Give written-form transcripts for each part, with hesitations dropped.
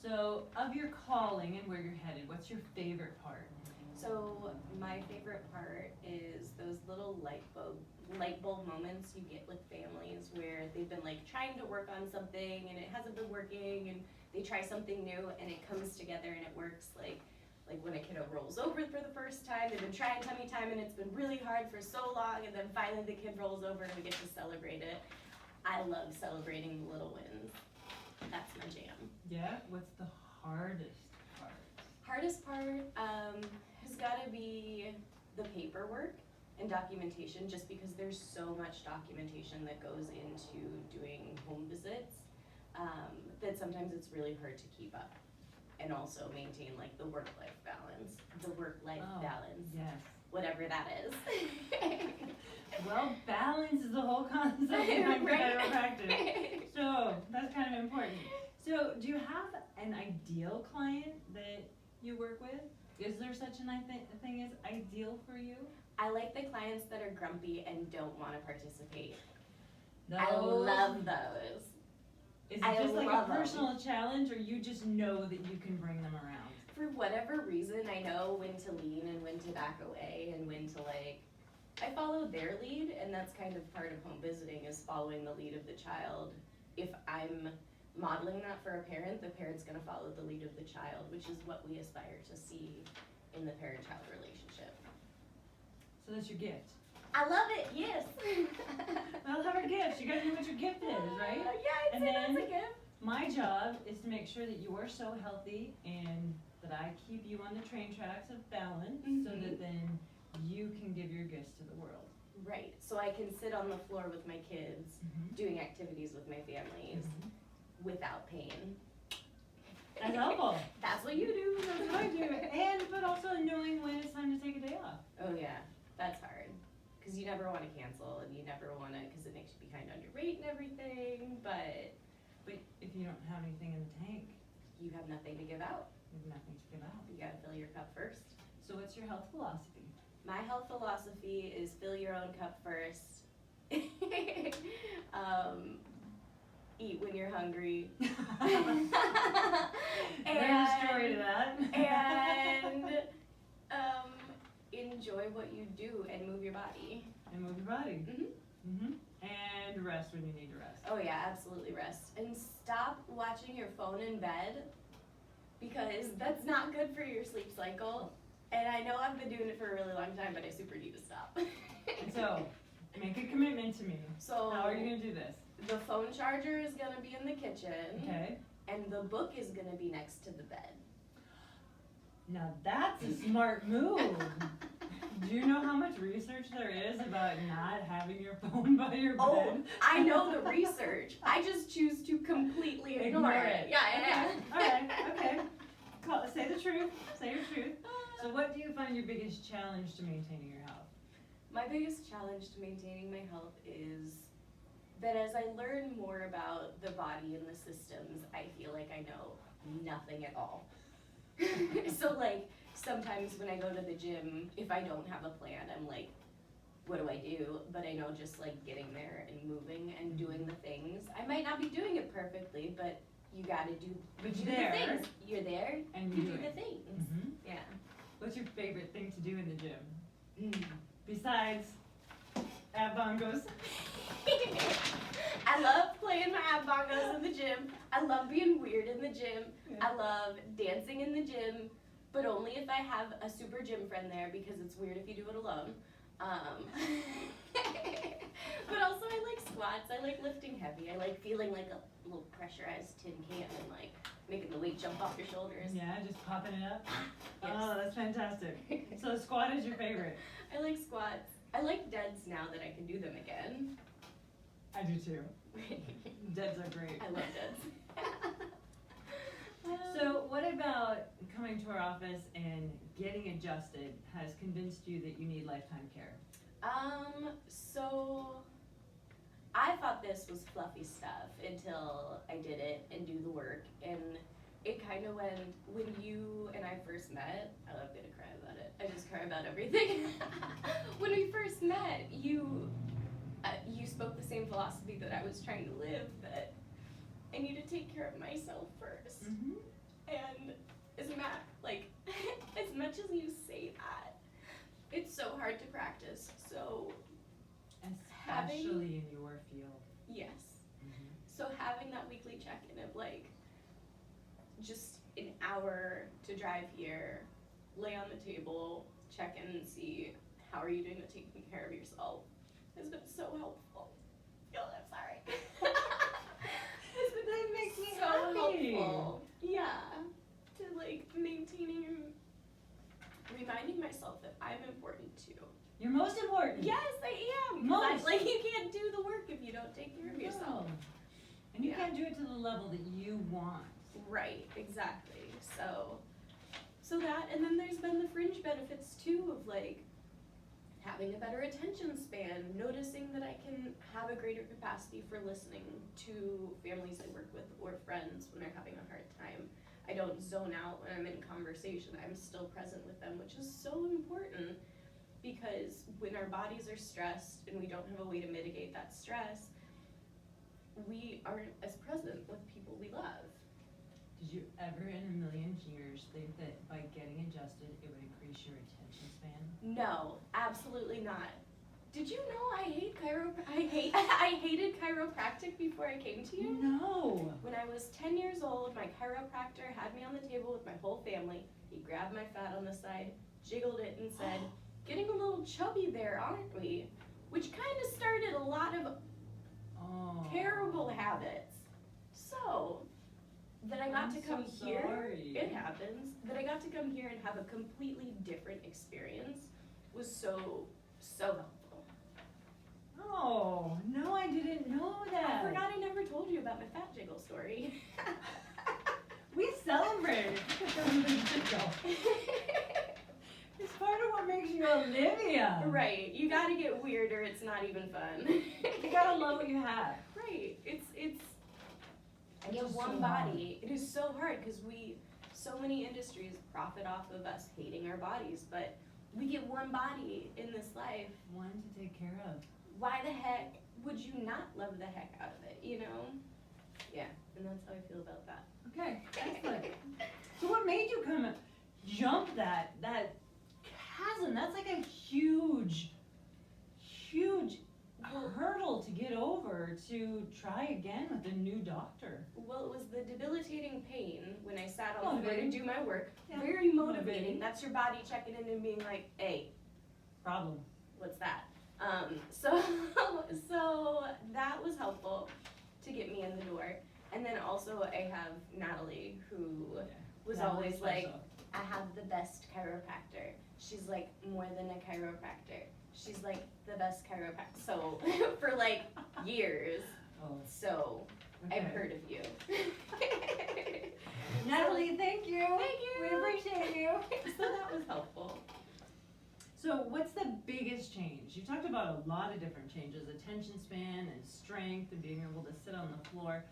So, of your calling and where you're headed, what's your favorite part? So my favorite part is those little light bulb moments you get with families where they've been like trying to work on something and it hasn't been working and they try something new and it comes together and it works, like when a kiddo rolls over for the first time, they've been trying tummy time and it's been really hard for so long, and then finally the kid rolls over and we get to celebrate it. I love celebrating the little wins. That's my jam. Yeah? What's the hardest part? Hardest part has got to be the paperwork and documentation, just because there's so much documentation that goes into doing home visits, that sometimes it's really hard to keep up and also maintain like the work-life balance, Yes. whatever that is. Well, balance is the whole concept behind chiropractic. So, that's kind of important. So, do you have an ideal client that you work with? Is there such a thing as ideal for you? I like the clients that are grumpy and don't want to participate. Those, I love those. Is it I just like a love 'em. personal challenge, or you just know that you can bring them around? For whatever reason, I know when to lean and when to back away and when to I follow their lead, and that's kind of part of home visiting, is following the lead of the child. If I'm modeling that for a parent, the parent's gonna follow the lead of the child, which is what we aspire to see in the parent-child relationship. So that's your gift. I love it, yes. Well, have our gifts. You gotta know what your gift is, right? Yeah, I'd say that's a gift. My job is to make sure that you are so healthy and that I keep you on the train tracks of balance, so that then you can give your gifts to the world. Right, so I can sit on the floor with my kids, doing activities with my families, without pain. That's helpful. That's what you do. That's what I do. And, but also knowing when it's time to take a day off. Oh yeah, that's hard. Because you never want to cancel, and you never want to, because it makes you behind on your rate and everything, but if you don't have anything in the tank, you have nothing to give out. you have nothing to give out. You gotta fill your cup first. So what's your health philosophy? My health philosophy is fill your own cup first. Eat when you're hungry. There's a story to that. And enjoy what you do and move your body. And move your body. Mm-hmm. And rest when you need to rest. Oh yeah, absolutely rest. And stop watching your phone in bed, because that's not good for your sleep cycle. And I know I've been doing it for a really long time, but I super need to stop. And so, make a commitment to me. So how are you gonna do this? The phone charger is gonna be in the kitchen. Okay. And the book is gonna be next to the bed. Now that's a smart move. Do you know how much research there is about not having your phone by your bed? Oh, I know the research. I just choose to completely ignore it. Yeah. Alright, okay. Say the truth. Say your truth. So what do you find your biggest challenge to maintaining your health? My biggest challenge to maintaining my health is that as I learn more about the body and the systems, I feel like I know nothing at all. So sometimes when I go to the gym, if I don't have a plan, I'm like, what do I do? But I know just getting there and moving and doing the things. I might not be doing it perfectly, but you gotta do the things. You're there and you do the things. Mm-hmm. Yeah. What's your favorite thing to do in the gym? Besides ab bongos. I love playing my ab bongos in the gym. I love being weird in the gym. Yeah. I love dancing in the gym, but only if I have a super gym friend there, because it's weird if you do it alone. But also I like squats. I like lifting heavy. I like feeling like a little pressurized tin can and making the weight jump off your shoulders. Yeah, just popping it up. Yes. Oh, that's fantastic. So squat is your favorite. I like squats. I like deads now that I can do them again. I do too. Deads are great. I love deads. So what about coming to our office and getting adjusted has convinced you that you need lifetime care? So I thought this was fluffy stuff until I did it and do the work, and it kind of went, when you and I first met, I'm gonna cry about it, I just cry about everything. When we first met, you spoke the same philosophy that I was trying to live, that I need to take care of myself first. Mm-hmm. Especially in your field. Yes. So having that weekly check-in of like, just an hour to drive here, lay on the table, check in and see how are you doing with taking care of yourself has been so helpful. Oh, I'm sorry. That makes me so happy. helpful. Yeah. To like maintaining and reminding myself that I'm important too. You're most important. Yes, I am. Most. Like you can't do the work if you don't take care of yourself. And you Yeah. can't do it to the level that you want. Right, exactly. So that, and then there's been the fringe benefits too of like having a better attention span, noticing that I can have a greater capacity for listening to families I work with or friends when they're having a hard time. I don't zone out when I'm in conversation. I'm still present with them, which is so important because when our bodies are stressed and we don't have a way to mitigate that stress, we aren't as present with people we love. Did you ever in a million years think that by getting adjusted it would increase your attention span? No, absolutely not. Did you know I hated chiropractic before I came to you? No. When I was 10 years old, my chiropractor had me on the table with my whole family. He grabbed my fat on the side, jiggled it, and said, "Getting a little chubby there, aren't we?" Which kind of started a lot of terrible habits. So, that I got to come here, sorry. it happens, that I got to come here and have a completely different experience was so helpful. Oh, no, I didn't know that. I forgot I never told you about my fat jiggle story. We celebrated. It's part of what makes you Olivia. Right, you gotta get weird or it's not even fun. You gotta love what you have. Right, it's Which you have is one so body. It is so hard because so many industries profit off of us hating our bodies, but we get one body in this life. One to take care of. Why the heck would you not love the heck out of it, you know? Yeah, and that's how I feel about that. Okay, excellent. So what made you jump that chasm? That's like a huge hurdle to get over to try again with a new doctor. Well, it was the debilitating pain when I sat on the floor to Motivating. do my work. Yeah. Very motivating. Motivating. That's your body checking in and being like, "Hey, Problem. what's that?" So that was helpful to get me in the door. And then also I have Natalie, who was always like, "I have the best chiropractor." She's like, "More than a chiropractor." She's like, "The best chiropractor." So for like years. Oh, So okay. I've heard of you. Natalie, thank you. Thank you. We appreciate you. So that was helpful. So what's the biggest change? You talked about a lot of different changes, attention span and strength and being able to sit on the floor.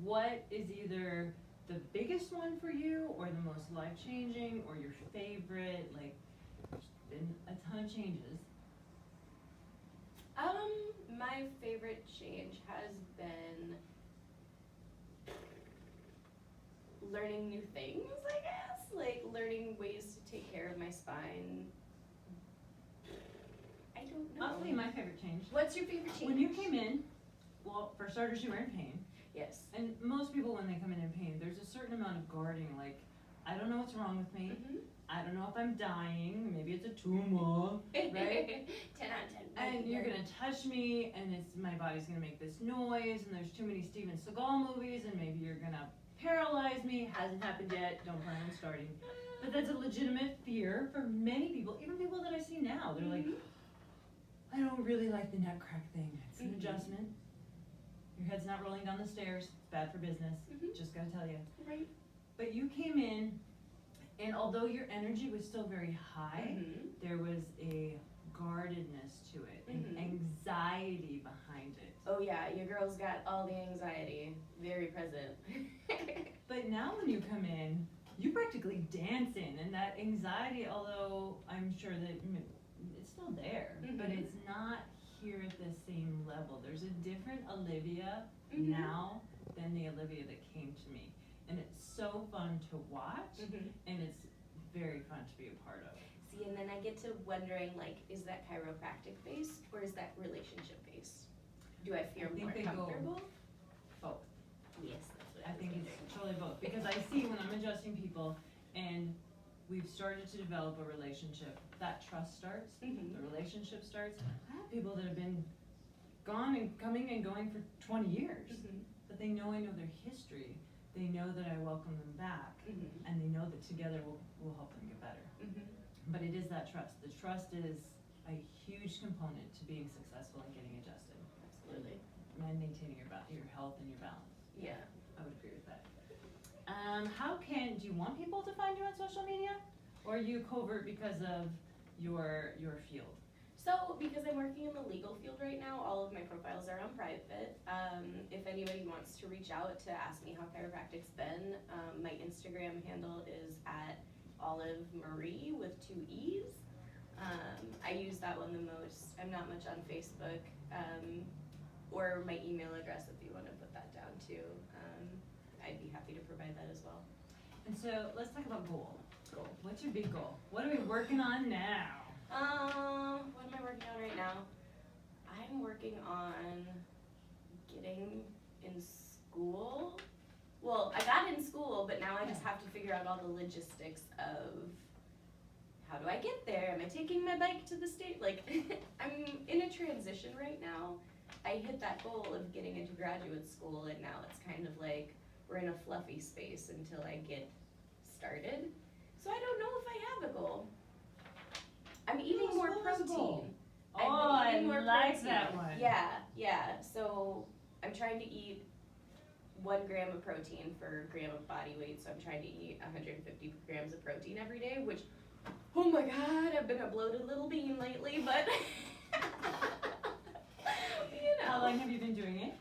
What is either the biggest one for you or the most life-changing or your favorite? Like, there's been a ton of changes. My favorite change has been learning new things, I guess. Like learning ways to take care of my spine. I don't know. I'll tell you my favorite change. What's your favorite change? When you came in, well, for starters, you were in pain. Yes. And most people, when they come in pain, there's a certain amount of guarding, like, I don't know what's wrong with me. Mm-hmm. I don't know if I'm dying. Maybe it's a tumor, right? 10 out of 10. And you're gonna touch me, and my body's gonna make this noise, and there's too many Steven Seagal movies, and maybe you're gonna paralyze me. Hasn't happened yet. Don't plan on starting. But that's a legitimate fear for many people, even people that I see now. They're like, I don't really like the neck crack thing. It's an adjustment. Your head's not rolling down the stairs. It's bad for business. Just gotta tell you. Right. But you came in, and although your energy was still very high, there was a guardedness to it, and anxiety behind it. Oh yeah, your girl's got all the anxiety, very present. But now when you come in, you practically dance in, and that anxiety, although I'm sure that it's still there, but it's not here at the same level. There's a different Olivia now than the Olivia that came to me. And it's so fun to watch, and it's very fun to be a part of. See, and then I get to wondering, like, is that chiropractic based or is that relationship based? Do I feel more they go comfortable? both. Yes, that's what I was think thinking. it's totally both, because I see when I'm adjusting people and we've started to develop a relationship, that trust starts, Mhm. the relationship starts. I have people that have been gone and coming and going for 20 years, Mhm. but they know I know their history, they know that I welcome them back, Mhm. and they know that together we'll help them get better. Mhm. But it is that trust. The trust is a huge component to being successful and getting adjusted. Absolutely. And maintaining your health and your balance. Yeah. I would agree with that. Do you want people to find you on social media? Or are you covert because of your field? So, because I'm working in the legal field right now, all of my profiles are on private. If anybody wants to reach out to ask me how chiropractic's been, my Instagram handle is at Olive Marie with 2 E's. I use that one the most. I'm not much on Facebook, or my email address if you want to put that down too. I'd be happy to provide that as well. And so let's talk about goal. What's your big goal? What are we working on now? What am I working on right now? I'm working on getting in school. Well, I got in school, but now I just have to figure out all the logistics of how do I get there? Am I taking my bike to the state? Like, I'm in a transition right now. I hit that goal of getting into graduate school, and now it's kind of like we're in a fluffy space until I get started. So I don't know if I have a goal. I'm eating more protein. Oh, I like that one. Yeah. So I'm trying to eat 1 gram of protein for a gram of body weight. So I'm trying to eat 150 grams of protein every day, which, oh my God, I've been a bloated little bean lately, but you know. How long have you been doing it?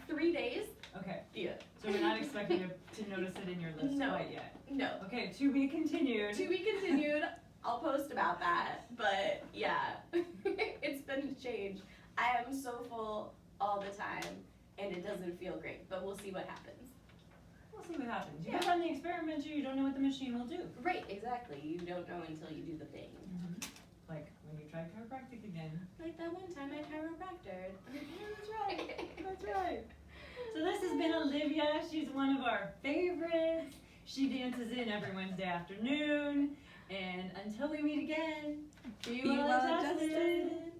3 days. Okay. Yeah. So we're not expecting to notice it in your list No. quite yet. No. Okay, to be continued. To be continued. I'll post about that, but yeah, it's been a change. I am so full all the time, and it doesn't feel great, but we'll see what happens. We'll see what happens. You Yeah. don't run the experimenter, you don't know what the machine will do. Right, exactly. You don't know until you do the thing. Like when you try chiropractic again. Like that one time I chiropractored. That's right. That's right. So this has been Olivia. She's one of our favorites. She dances in every Wednesday afternoon. And until we meet again, be well adjusted.